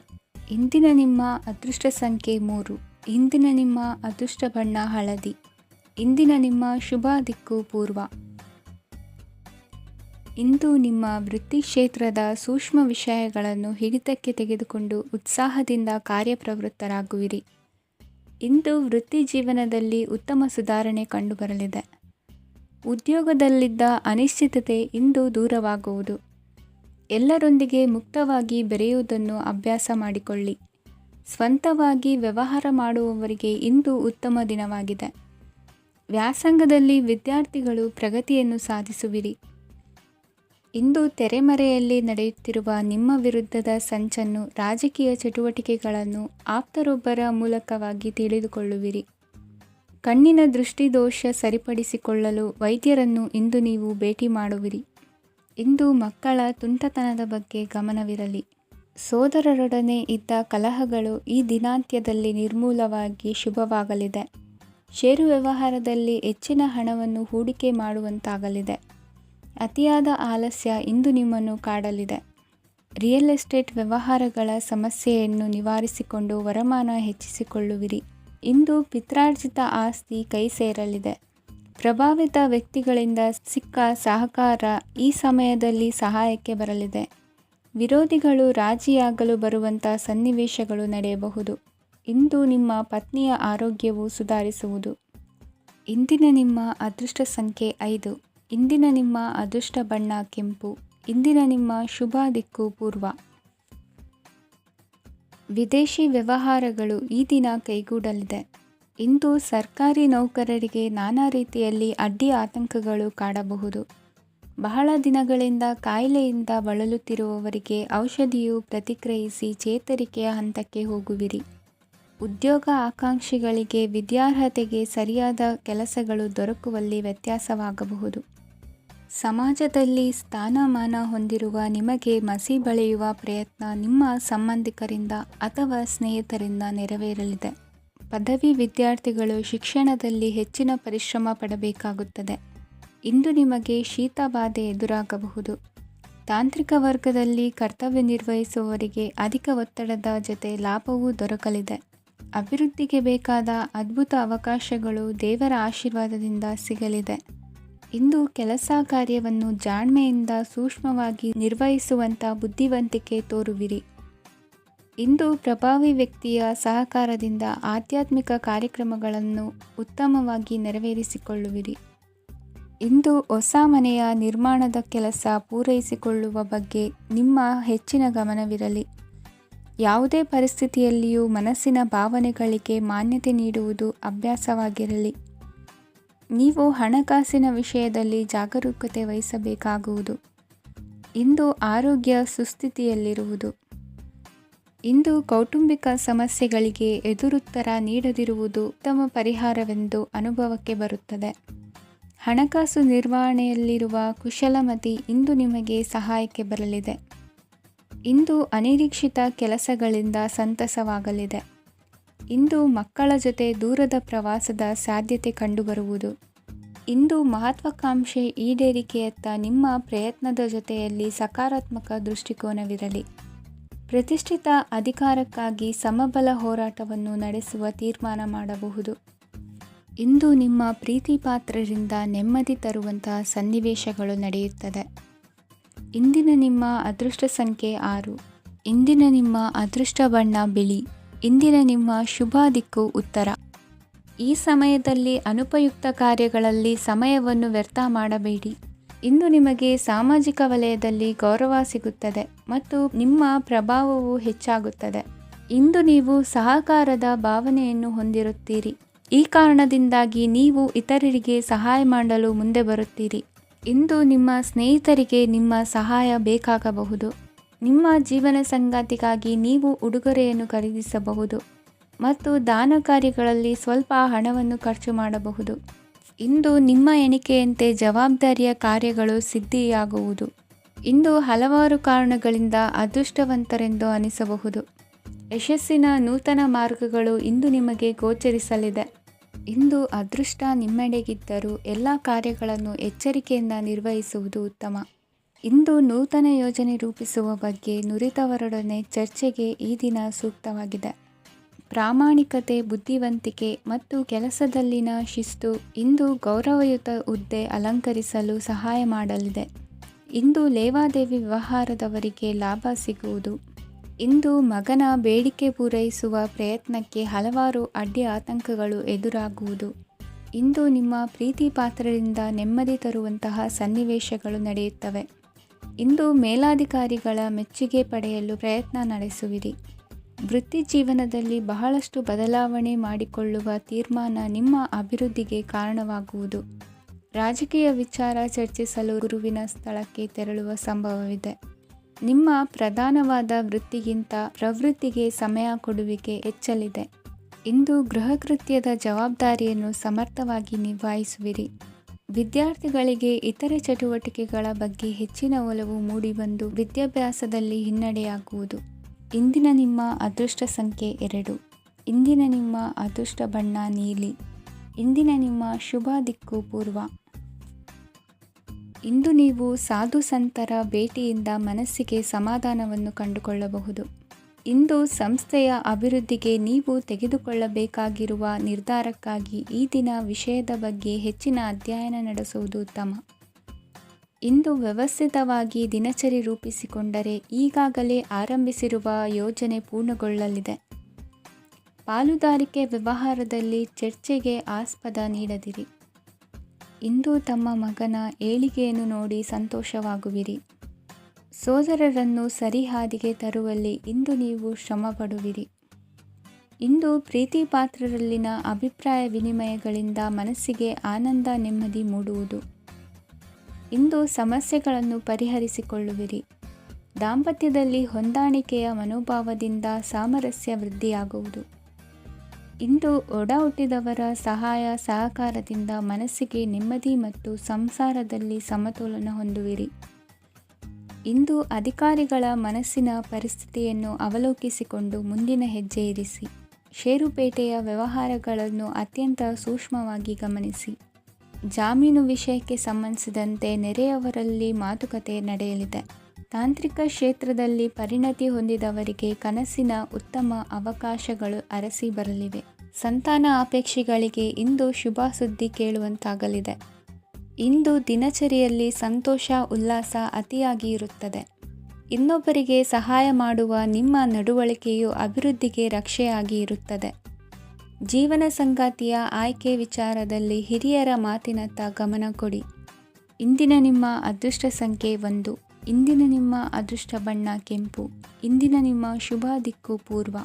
ಇಂದಿನ ನಿಮ್ಮ ಅದೃಷ್ಟ ಸಂಖ್ಯೆ 3. ಇಂದಿನ ನಿಮ್ಮ ಅದೃಷ್ಟ ಬಣ್ಣ ಹಳದಿ. ಇಂದಿನ ನಿಮ್ಮ ಶುಭ ದಿಕ್ಕು ಪೂರ್ವ. ಇಂದು ನಿಮ್ಮ ವೃತ್ತಿ ಕ್ಷೇತ್ರದ ಸೂಕ್ಷ್ಮ ವಿಷಯಗಳನ್ನು ಹಿಡಿತಕ್ಕೆ ತೆಗೆದುಕೊಂಡು ಉತ್ಸಾಹದಿಂದ ಕಾರ್ಯಪ್ರವೃತ್ತರಾಗುವಿರಿ. ಇಂದು ವೃತ್ತಿ ಜೀವನದಲ್ಲಿ ಉತ್ತಮ ಸುಧಾರಣೆ ಕಂಡುಬರಲಿದೆ. ಉದ್ಯೋಗದಲ್ಲಿದ್ದ ಅನಿಶ್ಚಿತತೆ ಇಂದು ದೂರವಾಗುವುದು. ಎಲ್ಲರೊಂದಿಗೆ ಮುಕ್ತವಾಗಿ ಬೆರೆಯುವುದನ್ನು ಅಭ್ಯಾಸ ಮಾಡಿಕೊಳ್ಳಿ. ಸ್ವಂತವಾಗಿ ವ್ಯವಹಾರ ಮಾಡುವವರಿಗೆ ಇಂದು ಉತ್ತಮ ದಿನವಾಗಿದೆ. ವ್ಯಾಸಂಗದಲ್ಲಿ ವಿದ್ಯಾರ್ಥಿಗಳು ಪ್ರಗತಿಯನ್ನು ಸಾಧಿಸುವಿರಿ. ಇಂದು ತೆರೆಮರೆಯಲ್ಲಿ ನಡೆಯುತ್ತಿರುವ ನಿಮ್ಮ ವಿರುದ್ಧದ ಸಂಚನ್ನು, ರಾಜಕೀಯ ಚಟುವಟಿಕೆಗಳನ್ನು ಆಪ್ತರೊಬ್ಬರ ಮೂಲಕವಾಗಿ ತಿಳಿದುಕೊಳ್ಳುವಿರಿ. ಕಣ್ಣಿನ ದೃಷ್ಟಿದೋಷ ಸರಿಪಡಿಸಿಕೊಳ್ಳಲು ವೈದ್ಯರನ್ನು ಇಂದು ನೀವು ಭೇಟಿ ಮಾಡುವಿರಿ. ಇಂದು ಮಕ್ಕಳ ತುಂಟತನದ ಬಗ್ಗೆ ಗಮನವಿರಲಿ. ಸೋದರರೊಡನೆ ಇದ್ದ ಕಲಹಗಳು ಈ ದಿನಾಂತ್ಯದಲ್ಲಿ ನಿರ್ಮೂಲವಾಗಿ ಶುಭವಾಗಲಿದೆ. ಷೇರು ವ್ಯವಹಾರದಲ್ಲಿ ಹೆಚ್ಚಿನ ಹಣವನ್ನು ಹೂಡಿಕೆ ಮಾಡುವಂತಾಗಲಿದೆ. ಅತಿಯಾದ ಆಲಸ್ಯ ಇಂದು ನಿಮ್ಮನ್ನು ಕಾಡಲಿದೆ. ರಿಯಲ್ ಎಸ್ಟೇಟ್ ವ್ಯವಹಾರಗಳ ಸಮಸ್ಯೆಯನ್ನು ನಿವಾರಿಸಿಕೊಂಡು ವರಮಾನ ಹೆಚ್ಚಿಸಿಕೊಳ್ಳುವಿರಿ. ಇಂದು ಪಿತ್ರಾರ್ಜಿತ ಆಸ್ತಿ ಕೈ ಸೇರಲಿದೆ. ಪ್ರಭಾವಿತ ವ್ಯಕ್ತಿಗಳಿಂದ ಸಿಕ್ಕ ಸಹಕಾರ ಈ ಸಮಯದಲ್ಲಿ ಸಹಾಯಕ್ಕೆ ಬರಲಿದೆ. ವಿರೋಧಿಗಳು ರಾಜಿಯಾಗಲು ಬರುವಂಥ ಸನ್ನಿವೇಶಗಳು ನಡೆಯಬಹುದು. ಇಂದು ನಿಮ್ಮ ಪತ್ನಿಯ ಆರೋಗ್ಯವು ಸುಧಾರಿಸುವುದು. ಇಂದಿನ ನಿಮ್ಮ ಅದೃಷ್ಟ ಸಂಖ್ಯೆ 5. ಇಂದಿನ ನಿಮ್ಮ ಅದೃಷ್ಟ ಬಣ್ಣ ಕೆಂಪು. ಇಂದಿನ ನಿಮ್ಮ ಶುಭ ದಿಕ್ಕು ಪೂರ್ವ. ವಿದೇಶಿ ವ್ಯವಹಾರಗಳು ಈ ದಿನ ಕೈಗೂಡಲಿದೆ. ಇಂದು ಸರ್ಕಾರಿ ನೌಕರರಿಗೆ ನಾನಾ ರೀತಿಯಲ್ಲಿ ಅಡ್ಡಿ ಆತಂಕಗಳು ಕಾಡಬಹುದು. ಬಹಳ ದಿನಗಳಿಂದ ಕಾಯಿಲೆಯಿಂದ ಬಳಲುತ್ತಿರುವವರಿಗೆ ಔಷಧಿಯು ಪ್ರತಿಕ್ರಿಯಿಸಿ ಚೇತರಿಕೆಯ ಹಂತಕ್ಕೆ ಹೋಗುವಿರಿ. ಉದ್ಯೋಗ ಆಕಾಂಕ್ಷಿಗಳಿಗೆ ವಿದ್ಯಾರ್ಹತೆಗೆ ಸರಿಯಾದ ಕೆಲಸಗಳು ದೊರಕುವಲ್ಲಿ ವ್ಯತ್ಯಾಸವಾಗಬಹುದು. ಸಮಾಜದಲ್ಲಿ ಸ್ಥಾನಮಾನ ಹೊಂದಿರುವ ನಿಮಗೆ ಮಸಿ ಬಳಿಯುವ ಪ್ರಯತ್ನ ನಿಮ್ಮ ಸಂಬಂಧಿಕರಿಂದ ಅಥವಾ ಸ್ನೇಹಿತರಿಂದ ನೆರವೇರಲಿದೆ. ಪದವಿ ವಿದ್ಯಾರ್ಥಿಗಳು ಶಿಕ್ಷಣದಲ್ಲಿ ಹೆಚ್ಚಿನ ಪರಿಶ್ರಮ ಪಡಬೇಕಾಗುತ್ತದೆ. ಇಂದು ನಿಮಗೆ ಶೀತಬಾಧೆ ಎದುರಾಗಬಹುದು. ತಾಂತ್ರಿಕ ವರ್ಗದಲ್ಲಿ ಕರ್ತವ್ಯ ನಿರ್ವಹಿಸುವವರಿಗೆ ಅಧಿಕ ಒತ್ತಡದ ಜೊತೆ ಲಾಭವೂ ದೊರಕಲಿದೆ. ಅಭಿವೃದ್ಧಿಗೆ ಬೇಕಾದ ಅದ್ಭುತ ಅವಕಾಶಗಳು ದೇವರ ಆಶೀರ್ವಾದದಿಂದ ಸಿಗಲಿದೆ. ಇಂದು ಕೆಲಸ ಕಾರ್ಯವನ್ನು ಜಾಣ್ಮೆಯಿಂದ ಸೂಕ್ಷ್ಮವಾಗಿ ನಿರ್ವಹಿಸುವಂಥ ಬುದ್ಧಿವಂತಿಕೆ ತೋರುವಿರಿ. ಇಂದು ಪ್ರಭಾವಿ ವ್ಯಕ್ತಿಯ ಸಹಕಾರದಿಂದ ಆಧ್ಯಾತ್ಮಿಕ ಕಾರ್ಯಕ್ರಮಗಳನ್ನು ಉತ್ತಮವಾಗಿ ನೆರವೇರಿಸಿಕೊಳ್ಳುವಿರಿ. ಇಂದು ಹೊಸ ಮನೆಯ ನಿರ್ಮಾಣದ ಕೆಲಸ ಪೂರೈಸಿಕೊಳ್ಳುವ ಬಗ್ಗೆ ನಿಮ್ಮ ಹೆಚ್ಚಿನ ಗಮನವಿರಲಿ. ಯಾವುದೇ ಪರಿಸ್ಥಿತಿಯಲ್ಲಿಯೂ ಮನಸ್ಸಿನ ಭಾವನೆಗಳಿಗೆ ಮಾನ್ಯತೆ ನೀಡುವುದು ಅಭ್ಯಾಸವಾಗಿರಲಿ. ನೀವು ಹಣಕಾಸಿನ ವಿಷಯದಲ್ಲಿ ಜಾಗರೂಕತೆ ವಹಿಸಬೇಕಾಗುವುದು. ಇಂದು ಆರೋಗ್ಯ ಸುಸ್ಥಿತಿಯಲ್ಲಿರುವುದು. ಇಂದು ಕೌಟುಂಬಿಕ ಸಮಸ್ಯೆಗಳಿಗೆ ಎದುರುತ್ತರ ನೀಡದಿರುವುದು ಉತ್ತಮ ಪರಿಹಾರವೆಂದು ಅನುಭವಕ್ಕೆ ಬರುತ್ತದೆ. ಹಣಕಾಸು ನಿರ್ವಹಣೆಯಲ್ಲಿರುವ ಕುಶಲಮತಿ ಇಂದು ನಿಮಗೆ ಸಹಾಯಕ್ಕೆ ಬರಲಿದೆ. ಇಂದು ಅನಿರೀಕ್ಷಿತ ಕೆಲಸಗಳಿಂದ ಸಂತಸವಾಗಲಿದೆ. ಇಂದು ಮಕ್ಕಳ ಜೊತೆ ದೂರದ ಪ್ರವಾಸದ ಸಾಧ್ಯತೆ ಕಂಡುಬರುವುದು. ಇಂದು ಮಹತ್ವಾಕಾಂಕ್ಷೆ ಈಡೇರಿಕೆಯತ್ತ ನಿಮ್ಮ ಪ್ರಯತ್ನದ ಜೊತೆಯಲ್ಲಿ ಸಕಾರಾತ್ಮಕ ದೃಷ್ಟಿಕೋನವಿರಲಿ. ಪ್ರತಿಷ್ಠಿತ ಅಧಿಕಾರಕ್ಕಾಗಿ ಸಮಬಲ ಹೋರಾಟವನ್ನು ನಡೆಸುವ ತೀರ್ಮಾನ ಮಾಡಬಹುದು. ಇಂದು ನಿಮ್ಮ ಪ್ರೀತಿ ಪಾತ್ರರಿಂದ ನೆಮ್ಮದಿ ತರುವಂತಹ ಸನ್ನಿವೇಶಗಳು ನಡೆಯುತ್ತದೆ. ಇಂದಿನ ನಿಮ್ಮ ಅದೃಷ್ಟ ಸಂಖ್ಯೆ 6. ಇಂದಿನ ನಿಮ್ಮ ಅದೃಷ್ಟ ಬಣ್ಣ ಬಿಳಿ. ಇಂದಿನ ನಿಮ್ಮ ಶುಭ ದಿಕ್ಕು ಉತ್ತರ. ಈ ಸಮಯದಲ್ಲಿ ಅನುಪಯುಕ್ತ ಕಾರ್ಯಗಳಲ್ಲಿ ಸಮಯವನ್ನು ವ್ಯರ್ಥ ಮಾಡಬೇಡಿ. ಇಂದು ನಿಮಗೆ ಸಾಮಾಜಿಕ ವಲಯದಲ್ಲಿ ಗೌರವ ಸಿಗುತ್ತದೆ ಮತ್ತು ನಿಮ್ಮ ಪ್ರಭಾವವು ಹೆಚ್ಚಾಗುತ್ತದೆ. ಇಂದು ನೀವು ಸಹಕಾರದ ಭಾವನೆಯನ್ನು ಹೊಂದಿರುತ್ತೀರಿ. ಈ ಕಾರಣದಿಂದಾಗಿ ನೀವು ಇತರರಿಗೆ ಸಹಾಯ ಮಾಡಲು ಮುಂದೆ ಬರುತ್ತೀರಿ. ಇಂದು ನಿಮ್ಮ ಸ್ನೇಹಿತರಿಗೆ ನಿಮ್ಮ ಸಹಾಯ ಬೇಕಾಗಬಹುದು. ನಿಮ್ಮ ಜೀವನ ಸಂಗಾತಿಗಾಗಿ ನೀವು ಉಡುಗೊರೆಯನ್ನು ಖರೀದಿಸಬಹುದು ಮತ್ತು ದಾನ ಕಾರ್ಯಗಳಲ್ಲಿ ಸ್ವಲ್ಪ ಹಣವನ್ನು ಖರ್ಚು ಮಾಡಬಹುದು. ಇಂದು ನಿಮ್ಮ ಎಣಿಕೆಯಂತೆ ಜವಾಬ್ದಾರಿಯ ಕಾರ್ಯಗಳು ಸಿದ್ಧಿಯಾಗುವುದು. ಇಂದು ಹಲವಾರು ಕಾರಣಗಳಿಂದ ಅದೃಷ್ಟವಂತರೆಂದು ಅನಿಸಬಹುದು. ಯಶಸ್ಸಿನ ನೂತನ ಮಾರ್ಗಗಳು ಇಂದು ನಿಮಗೆ ಗೋಚರಿಸಲಿದೆ. ಇಂದು ಅದೃಷ್ಟ ನಿಮ್ಮೆಡೆಗಿದ್ದರೂ ಎಲ್ಲ ಕಾರ್ಯಗಳನ್ನು ಎಚ್ಚರಿಕೆಯಿಂದ ನಿರ್ವಹಿಸುವುದು ಉತ್ತಮ. ಇಂದು ನೂತನ ಯೋಜನೆ ರೂಪಿಸುವ ಬಗ್ಗೆ ನುರಿತವರೊಡನೆ ಚರ್ಚೆಗೆ ಈ ದಿನ ಸೂಕ್ತವಾಗಿದೆ. ಪ್ರಾಮಾಣಿಕತೆ, ಬುದ್ಧಿವಂತಿಕೆ ಮತ್ತು ಕೆಲಸದಲ್ಲಿನ ಶಿಸ್ತು ಇಂದು ಗೌರವಯುತ ಹುದ್ದೆ ಅಲಂಕರಿಸಲು ಸಹಾಯ ಮಾಡಲಿದೆ. ಇಂದು ಲೇವಾದೇವಿ ವ್ಯವಹಾರದವರಿಗೆ ಲಾಭ ಸಿಗುವುದು. ಇಂದು ಮಗನ ಬೇಡಿಕೆ ಪೂರೈಸುವ ಪ್ರಯತ್ನಕ್ಕೆ ಹಲವಾರು ಅಡ್ಡಿ ಆತಂಕಗಳು ಎದುರಾಗುವುದು. ಇಂದು ನಿಮ್ಮ ಪ್ರೀತಿ ಪಾತ್ರರಿಂದ ನೆಮ್ಮದಿ ತರುವಂತಹ ಸನ್ನಿವೇಶಗಳು ನಡೆಯುತ್ತವೆ. ಇಂದು ಮೇಲಾಧಿಕಾರಿಗಳ ಮೆಚ್ಚುಗೆ ಪಡೆಯಲು ಪ್ರಯತ್ನ ನಡೆಸುವಿರಿ. ವೃತ್ತಿ ಜೀವನದಲ್ಲಿ ಬಹಳಷ್ಟು ಬದಲಾವಣೆ ಮಾಡಿಕೊಳ್ಳುವ ತೀರ್ಮಾನ ನಿಮ್ಮ ಅಭಿವೃದ್ಧಿಗೆ ಕಾರಣವಾಗುವುದು. ರಾಜಕೀಯ ವಿಚಾರ ಚರ್ಚಿಸಲು ಗುರುವಿನ ಸ್ಥಳಕ್ಕೆ ತೆರಳುವ ಸಂಭವವಿದೆ. ನಿಮ್ಮ ಪ್ರಧಾನವಾದ ವೃತ್ತಿಗಿಂತ ಪ್ರವೃತ್ತಿಗೆ ಸಮಯ ಕೊಡುವಿಕೆ ಹೆಚ್ಚಲಿದೆ. ಇಂದು ಗೃಹಕೃತ್ಯದ ಜವಾಬ್ದಾರಿಯನ್ನು ಸಮರ್ಥವಾಗಿ ನಿಭಾಯಿಸುವಿರಿ. ವಿದ್ಯಾರ್ಥಿಗಳಿಗೆ ಇತರೆ ಚಟುವಟಿಕೆಗಳ ಬಗ್ಗೆ ಹೆಚ್ಚಿನ ಒಲವು ಮೂಡಿಬಂದು ವಿದ್ಯಾಭ್ಯಾಸದಲ್ಲಿ ಹಿನ್ನಡೆಯಾಗುವುದು. ಇಂದಿನ ನಿಮ್ಮ ಅದೃಷ್ಟ ಸಂಖ್ಯೆ 2. ಇಂದಿನ ನಿಮ್ಮ ಅದೃಷ್ಟ ಬಣ್ಣ ನೀಲಿ. ಇಂದಿನ ನಿಮ್ಮ ಶುಭ ದಿಕ್ಕು ಪೂರ್ವ. ಇಂದು ನೀವು ಸಾಧು ಸಂತರ ಭೇಟಿಯಿಂದ ಮನಸ್ಸಿಗೆ ಸಮಾಧಾನವನ್ನು ಕಂಡುಕೊಳ್ಳಬಹುದು. ಇಂದು ಸಂಸ್ಥೆಯ ಅಭಿವೃದ್ಧಿಗೆ ನೀವು ತೆಗೆದುಕೊಳ್ಳಬೇಕಾಗಿರುವ ನಿರ್ಧಾರಕ್ಕಾಗಿ ಈ ದಿನ ವಿಷಯದ ಬಗ್ಗೆ ಹೆಚ್ಚಿನ ಅಧ್ಯಯನ ನಡೆಸುವುದು ಉತ್ತಮ. ಇಂದು ವ್ಯವಸ್ಥಿತವಾಗಿ ದಿನಚರಿ ರೂಪಿಸಿಕೊಂಡರೆ ಈಗಾಗಲೇ ಆರಂಭಿಸಿರುವ ಯೋಜನೆ ಪೂರ್ಣಗೊಳ್ಳಲಿದೆ. ಪಾಲುದಾರಿಕೆ ವ್ಯವಹಾರದಲ್ಲಿ ಚರ್ಚೆಗೆ ಆಸ್ಪದ ನೀಡದಿರಿ. ಇಂದು ತಮ್ಮ ಮಗನ ಏಳಿಗೆಯನ್ನು ನೋಡಿ ಸಂತೋಷವಾಗುವಿರಿ. ಸೋದರರನ್ನು ಸರಿಹಾದಿಗೆ ತರುವಲ್ಲಿ ಇಂದು ನೀವು ಶ್ರಮಪಡುವಿರಿ. ಇಂದು ಪ್ರೀತಿ ಪಾತ್ರರಲ್ಲಿನ ಅಭಿಪ್ರಾಯ ವಿನಿಮಯಗಳಿಂದ ಮನಸ್ಸಿಗೆ ಆನಂದ ನೆಮ್ಮದಿ ಮೂಡುವುದು. ಇಂದು ಸಮಸ್ಯೆಗಳನ್ನು ಪರಿಹರಿಸಿಕೊಳ್ಳುವಿರಿ. ದಾಂಪತ್ಯದಲ್ಲಿ ಹೊಂದಾಣಿಕೆಯ ಮನೋಭಾವದಿಂದ ಸಾಮರಸ್ಯ ವೃದ್ಧಿಯಾಗುವುದು. ಇಂದು ಒಡ ಹುಟ್ಟಿದವರ ಸಹಾಯ ಸಹಕಾರದಿಂದ ಮನಸ್ಸಿಗೆ ನೆಮ್ಮದಿ ಮತ್ತು ಸಂಸಾರದಲ್ಲಿ ಸಮತೋಲನ ಹೊಂದುವಿರಿ. ಇಂದು ಅಧಿಕಾರಿಗಳ ಮನಸ್ಸಿನ ಪರಿಸ್ಥಿತಿಯನ್ನು ಅವಲೋಕಿಸಿಕೊಂಡು ಮುಂದಿನ ಹೆಜ್ಜೆ ಇರಿಸಿ. ಷೇರುಪೇಟೆಯ ವ್ಯವಹಾರಗಳನ್ನು ಅತ್ಯಂತ ಸೂಕ್ಷ್ಮವಾಗಿ ಗಮನಿಸಿ. ಜಾಮೀನು ವಿಷಯಕ್ಕೆ ಸಂಬಂಧಿಸಿದಂತೆ ನೆರೆಯವರಲ್ಲಿ ಮಾತುಕತೆ ನಡೆಯಲಿದೆ. ತಾಂತ್ರಿಕ ಕ್ಷೇತ್ರದಲ್ಲಿ ಪರಿಣತಿ ಹೊಂದಿದವರಿಗೆ ಕನಸಿನ ಉತ್ತಮ ಅವಕಾಶಗಳು ಅರಸಿ ಬರಲಿವೆ. ಸಂತಾನ ಅಪೇಕ್ಷಿಗಳಿಗೆ ಇಂದು ಶುಭ ಸುದ್ದಿ ಕೇಳುವಂತಾಗಲಿದೆ. ಇಂದು ದಿನಚರಿಯಲ್ಲಿ ಸಂತೋಷ ಉಲ್ಲಾಸ ಅತಿಯಾಗಿ ಇರುತ್ತದೆ. ಇನ್ನೊಬ್ಬರಿಗೆ ಸಹಾಯ ಮಾಡುವ ನಿಮ್ಮ ನಡವಳಿಕೆಯು ಅಭಿವೃದ್ಧಿಗೆ ರಕ್ಷೆಯಾಗಿ ಇರುತ್ತದೆ. ಜೀವನ ಸಂಗಾತಿಯ ಆಯ್ಕೆ ವಿಚಾರದಲ್ಲಿ ಹಿರಿಯರ ಮಾತಿನತ್ತ ಗಮನ ಕೊಡಿ. ಇಂದಿನ ನಿಮ್ಮ ಅದೃಷ್ಟ ಸಂಖ್ಯೆ 1. ಇಂದಿನ ನಿಮ್ಮ ಅದೃಷ್ಟ ಬಣ್ಣ ಕೆಂಪು. ಇಂದಿನ ನಿಮ್ಮ ಶುಭ ದಿಕ್ಕು ಪೂರ್ವ.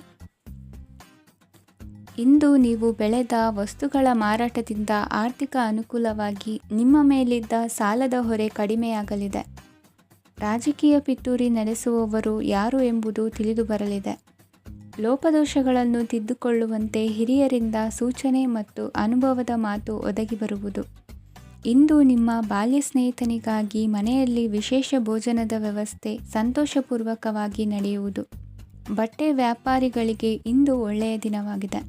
ಇಂದು ನೀವು ಬೆಳೆದ ವಸ್ತುಗಳ ಮಾರಾಟದಿಂದ ಆರ್ಥಿಕ ಅನುಕೂಲವಾಗಿ ನಿಮ್ಮ ಮೇಲಿದ್ದ ಸಾಲದ ಹೊರೆ ಕಡಿಮೆಯಾಗಲಿದೆ. ರಾಜಕೀಯ ಪಿತೂರಿ ನಡೆಸುವವರು ಯಾರು ಎಂಬುದು ತಿಳಿದು ಬರಲಿದೆ. ಲೋಪದೋಷಗಳನ್ನು ತಿದ್ದುಕೊಳ್ಳುವಂತೆ ಹಿರಿಯರಿಂದ ಸೂಚನೆ ಮತ್ತು ಅನುಭವದ ಮಾತು ಒದಗಿ ಬರುವುದು. ಇಂದು ನಿಮ್ಮ ಬಾಲ್ಯ ಸ್ನೇಹಿತನಿಗಾಗಿ ಮನೆಯಲ್ಲಿ ವಿಶೇಷ ಭೋಜನದ ವ್ಯವಸ್ಥೆ ಸಂತೋಷಪೂರ್ವಕವಾಗಿ ನಡೆಯುವುದು. ಬಟ್ಟೆ ವ್ಯಾಪಾರಿಗಳಿಗೆ ಇಂದು ಒಳ್ಳೆಯ ದಿನವಾಗಿದೆ.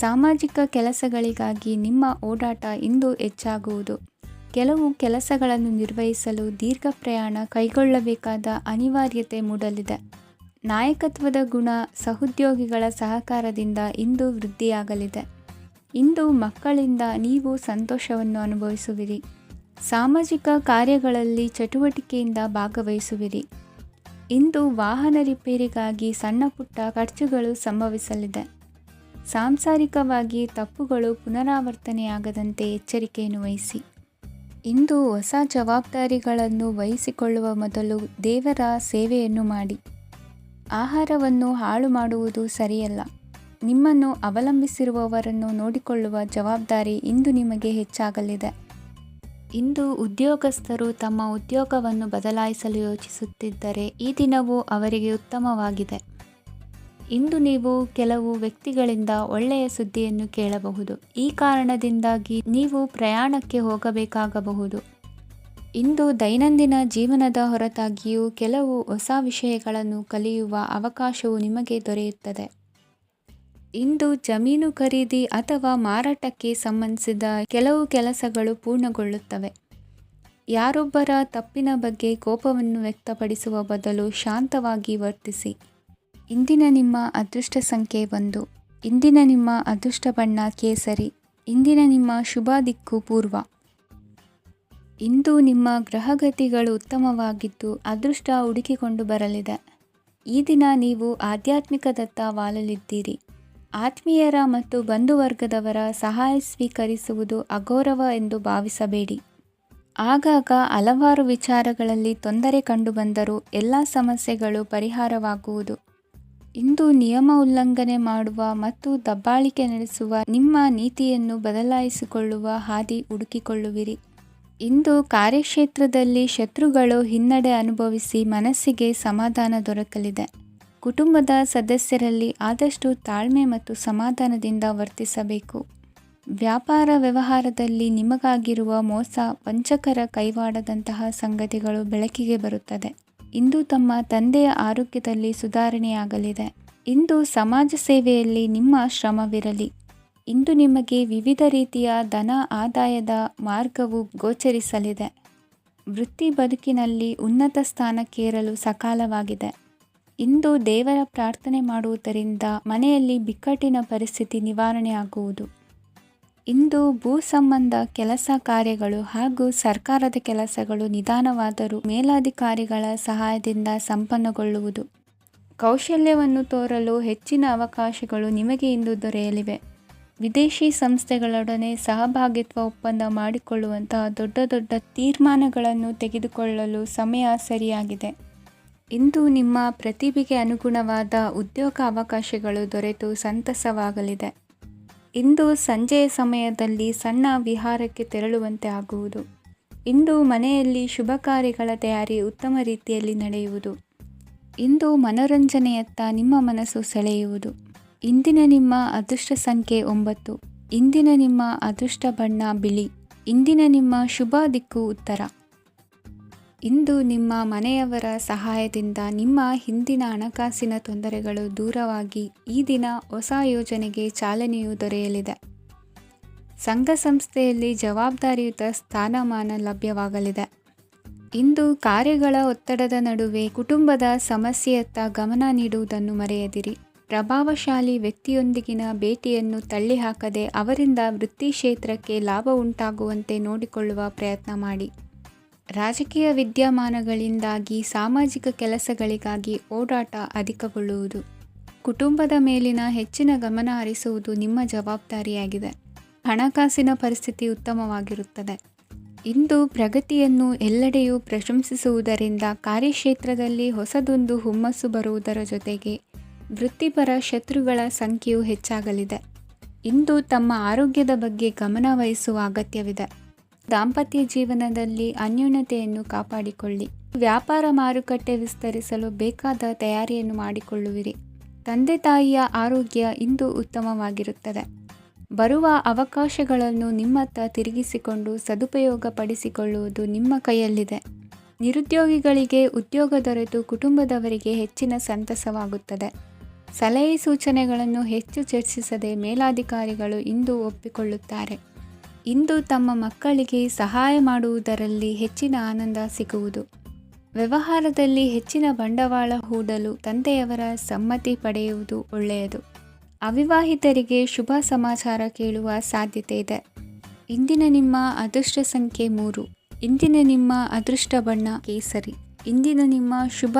ಸಾಮಾಜಿಕ ಕೆಲಸಗಳಿಗಾಗಿ ನಿಮ್ಮ ಓಡಾಟ ಇಂದು ಹೆಚ್ಚಾಗುವುದು. ಕೆಲವು ಕೆಲಸಗಳನ್ನು ನಿರ್ವಹಿಸಲು ದೀರ್ಘ ಪ್ರಯಾಣ ಕೈಗೊಳ್ಳಬೇಕಾದ ಅನಿವಾರ್ಯತೆ ಮೂಡಲಿದೆ. ನಾಯಕತ್ವದ ಗುಣ ಸಹೋದ್ಯೋಗಿಗಳ ಸಹಕಾರದಿಂದ ಇಂದು ವೃದ್ಧಿಯಾಗಲಿದೆ. ಇಂದು ಮಕ್ಕಳಿಂದ ನೀವು ಸಂತೋಷವನ್ನು ಅನುಭವಿಸುವಿರಿ. ಸಾಮಾಜಿಕ ಕಾರ್ಯಗಳಲ್ಲಿ ಚಟುವಟಿಕೆಯಿಂದ ಭಾಗವಹಿಸುವಿರಿ. ಇಂದು ವಾಹನ ರಿಪೇರಿಗಾಗಿ ಸಣ್ಣ ಪುಟ್ಟ ಖರ್ಚುಗಳು ಸಂಭವಿಸಲಿದೆ. ಸಾಂಸಾರಿಕವಾಗಿ ತಪ್ಪುಗಳು ಪುನರಾವರ್ತನೆಯಾಗದಂತೆ ಎಚ್ಚರಿಕೆಯನ್ನು ವಹಿಸಿ. ಇಂದು ಹೊಸ ಜವಾಬ್ದಾರಿಗಳನ್ನು ವಹಿಸಿಕೊಳ್ಳುವ ಮೊದಲು ದೇವರ ಸೇವೆಯನ್ನು ಮಾಡಿ. ಆಹಾರವನ್ನು ಹಾಳು ಮಾಡುವುದು ಸರಿಯಲ್ಲ. ನಿಮ್ಮನ್ನು ಅವಲಂಬಿಸಿರುವವರನ್ನು ನೋಡಿಕೊಳ್ಳುವ ಜವಾಬ್ದಾರಿ ಇಂದು ನಿಮಗೆ ಹೆಚ್ಚಾಗಲಿದೆ. ಇಂದು ಉದ್ಯೋಗಸ್ಥರು ತಮ್ಮ ಉದ್ಯೋಗವನ್ನು ಬದಲಾಯಿಸಲು ಯೋಚಿಸುತ್ತಿದ್ದರೆ ಈ ದಿನವೂ ಅವರಿಗೆ ಉತ್ತಮವಾಗಿದೆ. ಇಂದು ನೀವು ಕೆಲವು ವ್ಯಕ್ತಿಗಳಿಂದ ಒಳ್ಳೆಯ ಸುದ್ದಿಯನ್ನು ಕೇಳಬಹುದು. ಈ ಕಾರಣದಿಂದಾಗಿ ನೀವು ಪ್ರಯಾಣಕ್ಕೆ ಹೋಗಬೇಕಾಗಬಹುದು. ಇಂದು ದೈನಂದಿನ ಜೀವನದ ಹೊರತಾಗಿಯೂ ಕೆಲವು ಹೊಸ ವಿಷಯಗಳನ್ನು ಕಲಿಯುವ ಅವಕಾಶವು ನಿಮಗೆ ದೊರೆಯುತ್ತದೆ. ಇಂದು ಜಮೀನು ಖರೀದಿ ಅಥವಾ ಮಾರಾಟಕ್ಕೆ ಸಂಬಂಧಿಸಿದ ಕೆಲವು ಕೆಲಸಗಳು ಪೂರ್ಣಗೊಳ್ಳುತ್ತವೆ. ಯಾರೊಬ್ಬರ ತಪ್ಪಿನ ಬಗ್ಗೆ ಕೋಪವನ್ನು ವ್ಯಕ್ತಪಡಿಸುವ ಬದಲು ಶಾಂತವಾಗಿ ವರ್ತಿಸಿ. ಇಂದಿನ ನಿಮ್ಮ ಅದೃಷ್ಟ ಸಂಖ್ಯೆ 1. ಇಂದಿನ ನಿಮ್ಮ ಅದೃಷ್ಟ ಬಣ್ಣ ಕೇಸರಿ. ಇಂದಿನ ನಿಮ್ಮ ಶುಭ ದಿಕ್ಕು ಪೂರ್ವ. ಇಂದು ನಿಮ್ಮ ಗ್ರಹಗತಿಗಳು ಉತ್ತಮವಾಗಿದ್ದು ಅದೃಷ್ಟ ಹುಡುಕಿಕೊಂಡು ಬರಲಿದೆ. ಈ ದಿನ ನೀವು ಆಧ್ಯಾತ್ಮಿಕದತ್ತ ವಾಲಲಿದ್ದೀರಿ. ಆತ್ಮೀಯರ ಮತ್ತು ಬಂಧುವರ್ಗದವರ ಸಹಾಯ ಸ್ವೀಕರಿಸುವುದು ಅಗೌರವ ಎಂದು ಭಾವಿಸಬೇಡಿ. ಆಗಾಗ ಹಲವಾರು ವಿಚಾರಗಳಲ್ಲಿ ತೊಂದರೆ ಕಂಡುಬಂದರೂ ಎಲ್ಲ ಸಮಸ್ಯೆಗಳು ಪರಿಹಾರವಾಗುವುದು. ಇಂದು ನಿಯಮ ಉಲ್ಲಂಘನೆ ಮಾಡುವ ಮತ್ತು ದಬ್ಬಾಳಿಕೆ ನಡೆಸುವ ನಿಮ್ಮ ನೀತಿಯನ್ನು ಬದಲಾಯಿಸಿಕೊಳ್ಳುವ ಹಾದಿ ಹುಡುಕಿಕೊಳ್ಳುವಿರಿ. ಇಂದು ಕಾರ್ಯಕ್ಷೇತ್ರದಲ್ಲಿ ಶತ್ರುಗಳು ಹಿನ್ನಡೆ ಅನುಭವಿಸಿ ಮನಸ್ಸಿಗೆ ಸಮಾಧಾನ ದೊರಕಲಿದೆ. ಕುಟುಂಬದ ಸದಸ್ಯರಲ್ಲಿ ಆದಷ್ಟು ತಾಳ್ಮೆ ಮತ್ತು ಸಮಾಧಾನದಿಂದ ವರ್ತಿಸಬೇಕು. ವ್ಯಾಪಾರ ವ್ಯವಹಾರದಲ್ಲಿ ನಿಮಗಾಗಿರುವ ಮೋಸ, ವಂಚಕರ ಕೈವಾಡದಂತಹ ಸಂಗತಿಗಳು ಬೆಳಕಿಗೆ ಬರುತ್ತದೆ. ಇಂದು ತಮ್ಮ ತಂದೆಯ ಆರೋಗ್ಯದಲ್ಲಿ ಸುಧಾರಣೆಯಾಗಲಿದೆ. ಇಂದು ಸಮಾಜ ಸೇವೆಯಲ್ಲಿ ನಿಮ್ಮ ಶ್ರಮವಿರಲಿ. ಇಂದು ನಿಮಗೆ ವಿವಿಧ ರೀತಿಯ ಧನ ಆದಾಯದ ಮಾರ್ಗವು ಗೋಚರಿಸಲಿದೆ. ವೃತ್ತಿ ಬದುಕಿನಲ್ಲಿ ಉನ್ನತ ಸ್ಥಾನಕ್ಕೇರಲು ಸಕಾಲವಾಗಿದೆ. ಇಂದು ದೇವರ ಪ್ರಾರ್ಥನೆ ಮಾಡುವುದರಿಂದ ಮನೆಯಲ್ಲಿ ಬಿಕ್ಕಟ್ಟಿನ ಪರಿಸ್ಥಿತಿ ನಿವಾರಣೆಯಾಗುವುದು. ಇಂದು ಭೂ ಸಂಬಂಧ ಕೆಲಸ ಕಾರ್ಯಗಳು ಹಾಗೂ ಸರ್ಕಾರದ ಕೆಲಸಗಳು ನಿಧಾನವಾದರೂ ಮೇಲಾಧಿಕಾರಿಗಳ ಸಹಾಯದಿಂದ ಸಂಪನ್ನಗೊಳ್ಳುವುದು. ಕೌಶಲ್ಯವನ್ನು ತೋರಲು ಹೆಚ್ಚಿನ ಅವಕಾಶಗಳು ನಿಮಗೆ ಇಂದು ದೊರೆಯಲಿವೆ. ವಿದೇಶಿ ಸಂಸ್ಥೆಗಳೊಡನೆ ಸಹಭಾಗಿತ್ವ ಒಪ್ಪಂದ ಮಾಡಿಕೊಳ್ಳುವಂತಹ ದೊಡ್ಡ ದೊಡ್ಡ ತೀರ್ಮಾನಗಳನ್ನು ತೆಗೆದುಕೊಳ್ಳಲು ಸಮಯ ಸರಿಯಾಗಿದೆ. ಇಂದು ನಿಮ್ಮ ಪ್ರತಿಭೆಗೆ ಅನುಗುಣವಾದ ಉದ್ಯೋಗ ಅವಕಾಶಗಳು ದೊರೆತು ಸಂತಸವಾಗಲಿದೆ. ಇಂದು ಸಂಜೆಯ ಸಮಯದಲ್ಲಿ ಸಣ್ಣ ವಿಹಾರಕ್ಕೆ ತೆರಳುವಂತೆ ಆಗುವುದು. ಇಂದು ಮನೆಯಲ್ಲಿ ಶುಭ ಕಾರ್ಯಗಳ ತಯಾರಿ ಉತ್ತಮ ರೀತಿಯಲ್ಲಿ ನಡೆಯುವುದು. ಇಂದು ಮನೋರಂಜನೆಯತ್ತ ನಿಮ್ಮ ಮನಸ್ಸು ಸೆಳೆಯುವುದು. ಇಂದಿನ ನಿಮ್ಮ ಅದೃಷ್ಟ ಸಂಖ್ಯೆ 9. ಇಂದಿನ ನಿಮ್ಮ ಅದೃಷ್ಟ ಬಣ್ಣ ಬಿಳಿ. ಇಂದಿನ ನಿಮ್ಮ ಶುಭ ದಿಕ್ಕು ಉತ್ತರ. ಇಂದು ನಿಮ್ಮ ಮನೆಯವರ ಸಹಾಯದಿಂದ ನಿಮ್ಮ ಹಿಂದಿನ ಹಣಕಾಸಿನ ತೊಂದರೆಗಳು ದೂರವಾಗಿ ಈ ದಿನ ಹೊಸ ಯೋಜನೆಗೆ ಚಾಲನೆಯು ದೊರೆಯಲಿದೆ. ಸಂಘ ಸಂಸ್ಥೆಯಲ್ಲಿ ಜವಾಬ್ದಾರಿಯುತ ಸ್ಥಾನಮಾನ ಲಭ್ಯವಾಗಲಿದೆ. ಇಂದು ಕಾರ್ಯಗಳ ಒತ್ತಡದ ನಡುವೆ ಕುಟುಂಬದ ಸಮಸ್ಯೆಯತ್ತ ಗಮನ ನೀಡುವುದನ್ನು ಮರೆಯದಿರಿ. ಪ್ರಭಾವಶಾಲಿ ವ್ಯಕ್ತಿಯೊಂದಿಗಿನ ಭೇಟಿಯನ್ನು ತಳ್ಳಿಹಾಕದೆ ಅವರಿಂದ ವೃತ್ತಿ ಕ್ಷೇತ್ರಕ್ಕೆ ಲಾಭ ಉಂಟಾಗುವಂತೆ ನೋಡಿಕೊಳ್ಳುವ ಪ್ರಯತ್ನ ಮಾಡಿ. ರಾಜಕೀಯ ವಿದ್ಯಮಾನಗಳಿಂದಾಗಿ ಸಾಮಾಜಿಕ ಕೆಲಸಗಳಿಗಾಗಿ ಓಡಾಟ ಅಧಿಕಗೊಳ್ಳುವುದು. ಕುಟುಂಬದ ಮೇಲಿನ ಹೆಚ್ಚಿನ ಗಮನ ಹರಿಸುವುದು ನಿಮ್ಮ ಜವಾಬ್ದಾರಿಯಾಗಿದೆ. ಹಣಕಾಸಿನ ಪರಿಸ್ಥಿತಿ ಉತ್ತಮವಾಗಿರುತ್ತದೆ. ಇಂದು ಪ್ರಗತಿಯನ್ನು ಎಲ್ಲೆಡೆಯೂ ಪ್ರಶಂಸಿಸುವುದರಿಂದ ಕಾರ್ಯಕ್ಷೇತ್ರದಲ್ಲಿ ಹೊಸದೊಂದು ಹುಮ್ಮಸ್ಸು ಬರುವುದರ ಜೊತೆಗೆ ವೃತ್ತಿಪರ ಶತ್ರುಗಳ ಸಂಖ್ಯೆಯು ಹೆಚ್ಚಾಗಲಿದೆ. ಇಂದು ತಮ್ಮ ಆರೋಗ್ಯದ ಬಗ್ಗೆ ಗಮನ ವಹಿಸುವ ಅಗತ್ಯವಿದೆ. ದಾಂಪತ್ಯ ಜೀವನದಲ್ಲಿ ಅನ್ಯೋನ್ಯತೆಯನ್ನು ಕಾಪಾಡಿಕೊಳ್ಳಿ. ವ್ಯಾಪಾರ ಮಾರುಕಟ್ಟೆ ವಿಸ್ತರಿಸಲು ಬೇಕಾದ ತಯಾರಿಯನ್ನು ಮಾಡಿಕೊಳ್ಳುವಿರಿ. ತಂದೆ ತಾಯಿಯ ಆರೋಗ್ಯ ಇಂದು ಉತ್ತಮವಾಗಿರುತ್ತದೆ. ಬರುವ ಅವಕಾಶಗಳನ್ನು ನಿಮ್ಮತ್ತ ತಿರುಗಿಸಿಕೊಂಡು ಸದುಪಯೋಗಪಡಿಸಿಕೊಳ್ಳುವುದು ನಿಮ್ಮ ಕೈಯಲ್ಲಿದೆ. ನಿರುದ್ಯೋಗಿಗಳಿಗೆ ಉದ್ಯೋಗ ದೊರೆತು ಕುಟುಂಬದವರಿಗೆ ಹೆಚ್ಚಿನ ಸಂತಸವಾಗುತ್ತದೆ. ಸಲಹೆ ಸೂಚನೆಗಳನ್ನು ಹೆಚ್ಚು ಚರ್ಚಿಸದೆ ಮೇಲಾಧಿಕಾರಿಗಳು ಇಂದು ಒಪ್ಪಿಕೊಳ್ಳುತ್ತಾರೆ. ಇಂದು ತಮ್ಮ ಮಕ್ಕಳಿಗೆ ಸಹಾಯ ಮಾಡುವುದರಲ್ಲಿ ಹೆಚ್ಚಿನ ಆನಂದ ಸಿಗುವುದು. ವ್ಯವಹಾರದಲ್ಲಿ ಹೆಚ್ಚಿನ ಬಂಡವಾಳ ಹೂಡಲು ತಂದೆಯವರ ಸಮ್ಮತಿ ಪಡೆಯುವುದು ಒಳ್ಳೆಯದು. ಅವಿವಾಹಿತರಿಗೆ ಶುಭ ಸಮಾಚಾರ ಕೇಳುವ ಸಾಧ್ಯತೆ ಇದೆ. ಇಂದಿನ ನಿಮ್ಮ ಅದೃಷ್ಟ ಸಂಖ್ಯೆ 3. ಇಂದಿನ ನಿಮ್ಮ ಅದೃಷ್ಟ ಬಣ್ಣ ಕೇಸರಿ. ಇಂದಿನ ನಿಮ್ಮ ಶುಭ